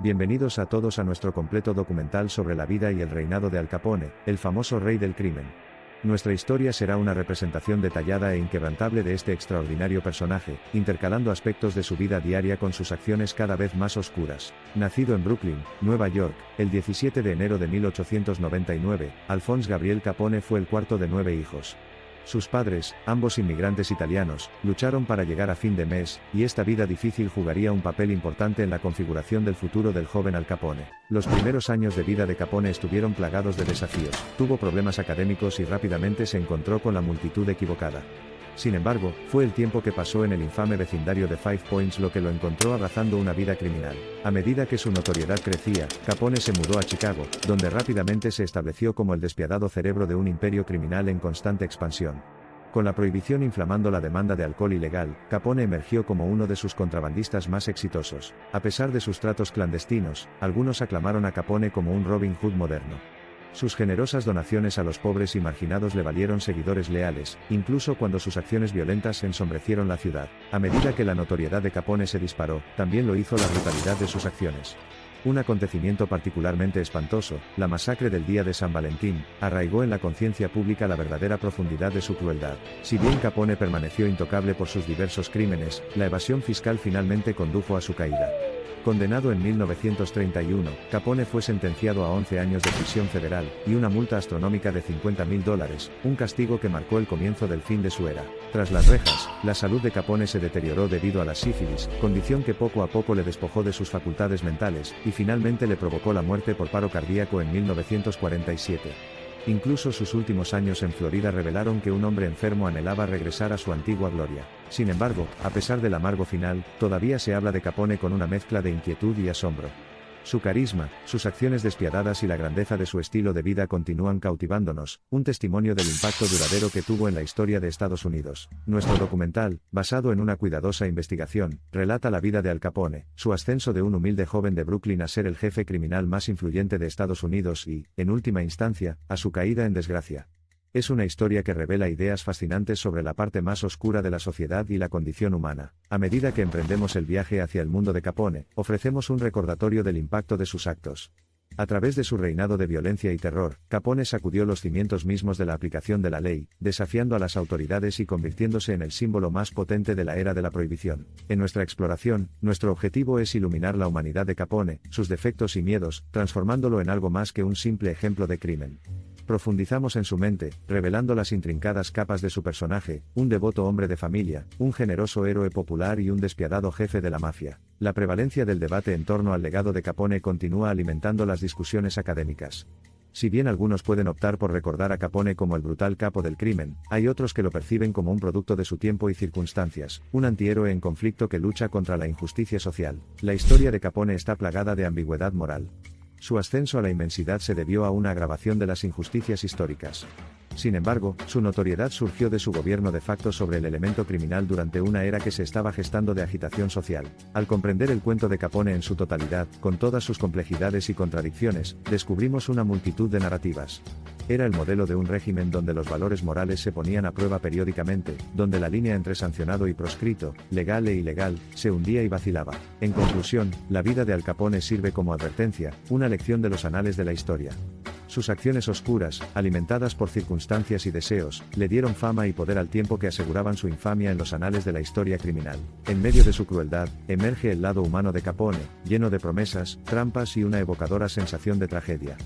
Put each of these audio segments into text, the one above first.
Bienvenidos a todos a nuestro completo documental sobre la vida y el reinado de Al Capone, el famoso rey del crimen. Nuestra historia será una representación detallada e inquebrantable de este extraordinario personaje, intercalando aspectos de su vida diaria con sus acciones cada vez más oscuras. Nacido en Brooklyn, Nueva York, el 17 de enero de 1899, Alphonse Gabriel Capone fue el cuarto de 9 hijos. Sus padres, ambos inmigrantes italianos, lucharon para llegar a fin de mes, y esta vida difícil jugaría un papel importante en la configuración del futuro del joven Al Capone. Los primeros años de vida de Capone estuvieron plagados de desafíos, tuvo problemas académicos y rápidamente se encontró con la multitud equivocada. Sin embargo, fue el tiempo que pasó en el infame vecindario de Five Points lo que lo encontró abrazando una vida criminal. A medida que su notoriedad crecía, Capone se mudó a Chicago, donde rápidamente se estableció como el despiadado cerebro de un imperio criminal en constante expansión. Con la prohibición inflamando la demanda de alcohol ilegal, Capone emergió como uno de sus contrabandistas más exitosos. A pesar de sus tratos clandestinos, algunos aclamaron a Capone como un Robin Hood moderno. Sus generosas donaciones a los pobres y marginados le valieron seguidores leales, incluso cuando sus acciones violentas ensombrecieron la ciudad. A medida que la notoriedad de Capone se disparó, también lo hizo la brutalidad de sus acciones. Un acontecimiento particularmente espantoso, la masacre del día de San Valentín, arraigó en la conciencia pública la verdadera profundidad de su crueldad. Si bien Capone permaneció intocable por sus diversos crímenes, la evasión fiscal finalmente condujo a su caída. Condenado en 1931, Capone fue sentenciado a 11 años de prisión federal, y una multa astronómica de $50.000, un castigo que marcó el comienzo del fin de su era. Tras las rejas, la salud de Capone se deterioró debido a la sífilis, condición que poco a poco le despojó de sus facultades mentales, y finalmente le provocó la muerte por paro cardíaco en 1947. Incluso sus últimos años en Florida revelaron que un hombre enfermo anhelaba regresar a su antigua gloria. Sin embargo, a pesar del amargo final, todavía se habla de Capone con una mezcla de inquietud y asombro. Su carisma, sus acciones despiadadas y la grandeza de su estilo de vida continúan cautivándonos, un testimonio del impacto duradero que tuvo en la historia de Estados Unidos. Nuestro documental, basado en una cuidadosa investigación, relata la vida de Al Capone, su ascenso de un humilde joven de Brooklyn a ser el jefe criminal más influyente de Estados Unidos y, en última instancia, a su caída en desgracia. Es una historia que revela ideas fascinantes sobre la parte más oscura de la sociedad y la condición humana. A medida que emprendemos el viaje hacia el mundo de Capone, ofrecemos un recordatorio del impacto de sus actos. A través de su reinado de violencia y terror, Capone sacudió los cimientos mismos de la aplicación de la ley, desafiando a las autoridades y convirtiéndose en el símbolo más potente de la era de la prohibición. En nuestra exploración, nuestro objetivo es iluminar la humanidad de Capone, sus defectos y miedos, transformándolo en algo más que un simple ejemplo de crimen. Profundizamos en su mente, revelando las intrincadas capas de su personaje, un devoto hombre de familia, un generoso héroe popular y un despiadado jefe de la mafia. La prevalencia del debate en torno al legado de Capone continúa alimentando las discusiones académicas. Si bien algunos pueden optar por recordar a Capone como el brutal capo del crimen, hay otros que lo perciben como un producto de su tiempo y circunstancias, un antihéroe en conflicto que lucha contra la injusticia social. La historia de Capone está plagada de ambigüedad moral. Su ascenso a la inmensidad se debió a una agravación de las injusticias históricas. Sin embargo, su notoriedad surgió de su gobierno de facto sobre el elemento criminal durante una era que se estaba gestando de agitación social. Al comprender el cuento de Capone en su totalidad, con todas sus complejidades y contradicciones, descubrimos una multitud de narrativas. Era el modelo de un régimen donde los valores morales se ponían a prueba periódicamente, donde la línea entre sancionado y proscrito, legal e ilegal, se hundía y vacilaba. En conclusión, la vida de Al Capone sirve como advertencia, una lección de los anales de la historia. Sus acciones oscuras, alimentadas por circunstancias y deseos, le dieron fama y poder al tiempo que aseguraban su infamia en los anales de la historia criminal. En medio de su crueldad, emerge el lado humano de Capone, lleno de promesas, trampas y una evocadora sensación de tragedia.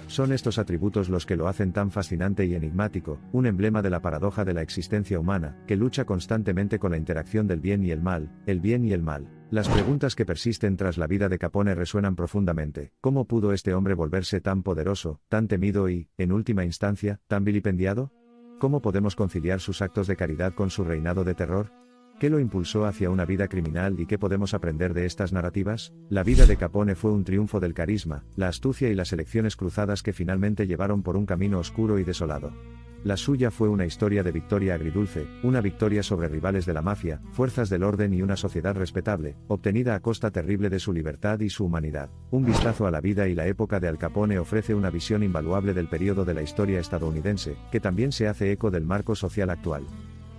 Son estos atributos los que lo hacen tan fascinante y enigmático, un emblema de la paradoja de la existencia humana, que lucha constantemente con la interacción del bien y el mal, el bien y el mal. Las preguntas que persisten tras la vida de Capone resuenan profundamente. ¿Cómo pudo este hombre volverse tan poderoso, tan temido y, en última instancia, tan vilipendiado? ¿Cómo podemos conciliar sus actos de caridad con su reinado de terror? ¿Qué lo impulsó hacia una vida criminal y qué podemos aprender de estas narrativas? La vida de Capone fue un triunfo del carisma, la astucia y las elecciones cruzadas que finalmente llevaron por un camino oscuro y desolado. La suya fue una historia de victoria agridulce, una victoria sobre rivales de la mafia, fuerzas del orden y una sociedad respetable, obtenida a costa terrible de su libertad y su humanidad. Un vistazo a la vida y la época de Al Capone ofrece una visión invaluable del periodo de la historia estadounidense, que también se hace eco del marco social actual.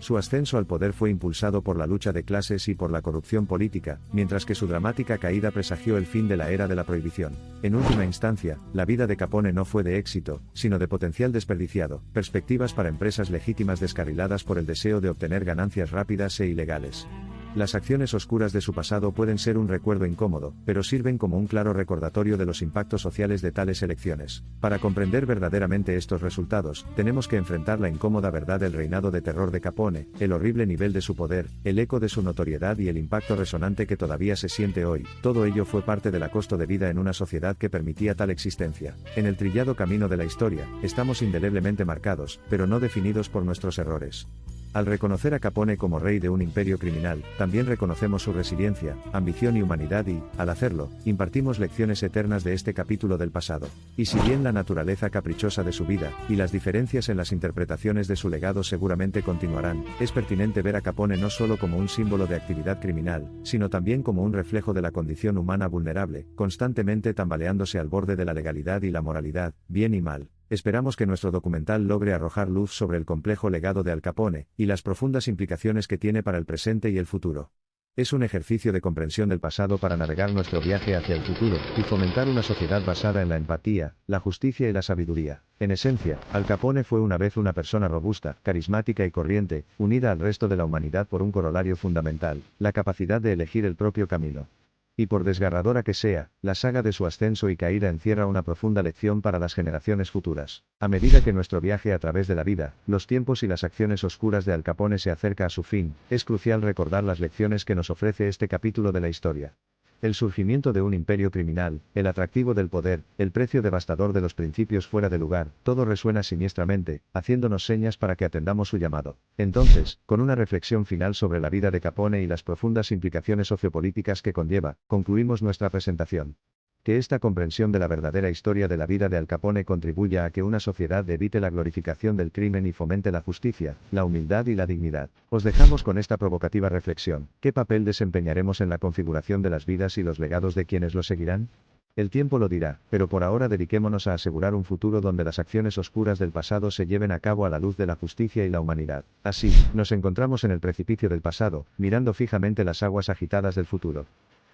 Su ascenso al poder fue impulsado por la lucha de clases y por la corrupción política, mientras que su dramática caída presagió el fin de la era de la prohibición. En última instancia, la vida de Capone no fue de éxito, sino de potencial desperdiciado, perspectivas para empresas legítimas descarriladas por el deseo de obtener ganancias rápidas e ilegales. Las acciones oscuras de su pasado pueden ser un recuerdo incómodo, pero sirven como un claro recordatorio de los impactos sociales de tales elecciones. Para comprender verdaderamente estos resultados, tenemos que enfrentar la incómoda verdad del reinado de terror de Capone, el horrible nivel de su poder, el eco de su notoriedad y el impacto resonante que todavía se siente hoy. Todo ello fue parte del costo de vida en una sociedad que permitía tal existencia. En el trillado camino de la historia, estamos indeleblemente marcados, pero no definidos por nuestros errores. Al reconocer a Capone como rey de un imperio criminal, también reconocemos su resiliencia, ambición y humanidad y, al hacerlo, impartimos lecciones eternas de este capítulo del pasado. Y si bien la naturaleza caprichosa de su vida, y las diferencias en las interpretaciones de su legado seguramente continuarán, es pertinente ver a Capone no solo como un símbolo de actividad criminal, sino también como un reflejo de la condición humana vulnerable, constantemente tambaleándose al borde de la legalidad y la moralidad, bien y mal. Esperamos que nuestro documental logre arrojar luz sobre el complejo legado de Al Capone, y las profundas implicaciones que tiene para el presente y el futuro. Es un ejercicio de comprensión del pasado para navegar nuestro viaje hacia el futuro, y fomentar una sociedad basada en la empatía, la justicia y la sabiduría. En esencia, Al Capone fue una vez una persona robusta, carismática y corriente, unida al resto de la humanidad por un corolario fundamental, la capacidad de elegir el propio camino. Y por desgarradora que sea, la saga de su ascenso y caída encierra una profunda lección para las generaciones futuras. A medida que nuestro viaje a través de la vida, los tiempos y las acciones oscuras de Al Capone se acerca a su fin, es crucial recordar las lecciones que nos ofrece este capítulo de la historia. El surgimiento de un imperio criminal, el atractivo del poder, el precio devastador de los principios fuera de lugar, todo resuena siniestramente, haciéndonos señas para que atendamos su llamado. Entonces, con una reflexión final sobre la vida de Capone y las profundas implicaciones sociopolíticas que conlleva, concluimos nuestra presentación. Que esta comprensión de la verdadera historia de la vida de Al Capone contribuya a que una sociedad evite la glorificación del crimen y fomente la justicia, la humildad y la dignidad. Os dejamos con esta provocativa reflexión. ¿Qué papel desempeñaremos en la configuración de las vidas y los legados de quienes lo seguirán? El tiempo lo dirá, pero por ahora dediquémonos a asegurar un futuro donde las acciones oscuras del pasado se lleven a cabo a la luz de la justicia y la humanidad. Así, nos encontramos en el precipicio del pasado, mirando fijamente las aguas agitadas del futuro.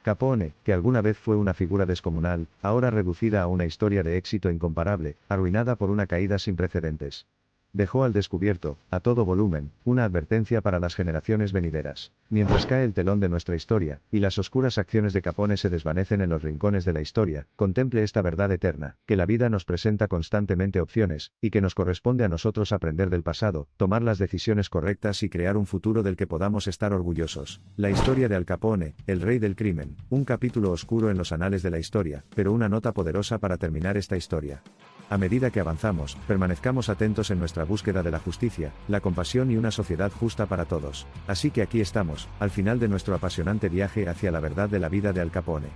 Capone, que alguna vez fue una figura descomunal, ahora reducida a una historia de éxito incomparable, arruinada por una caída sin precedentes. Dejó al descubierto, a todo volumen, una advertencia para las generaciones venideras. Mientras cae el telón de nuestra historia, y las oscuras acciones de Capone se desvanecen en los rincones de la historia, contemple esta verdad eterna, que la vida nos presenta constantemente opciones, y que nos corresponde a nosotros aprender del pasado, tomar las decisiones correctas y crear un futuro del que podamos estar orgullosos. La historia de Al Capone, el rey del crimen, un capítulo oscuro en los anales de la historia, pero una nota poderosa para terminar esta historia. A medida que avanzamos, permanezcamos atentos en nuestra búsqueda de la justicia, la compasión y una sociedad justa para todos. Así que aquí estamos, al final de nuestro apasionante viaje hacia la verdad de la vida de Al Capone.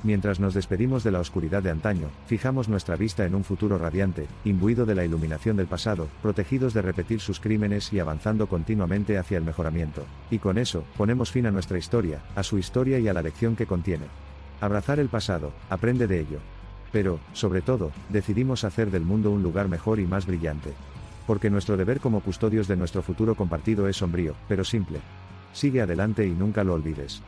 Mientras nos despedimos de la oscuridad de antaño, fijamos nuestra vista en un futuro radiante, imbuido de la iluminación del pasado, protegidos de repetir sus crímenes y avanzando continuamente hacia el mejoramiento. Y con eso, ponemos fin a nuestra historia, a su historia y a la lección que contiene. Abrazar el pasado, aprende de ello. Pero, sobre todo, decidimos hacer del mundo un lugar mejor y más brillante. Porque nuestro deber como custodios de nuestro futuro compartido es sombrío, pero simple. Sigue adelante y nunca lo olvides.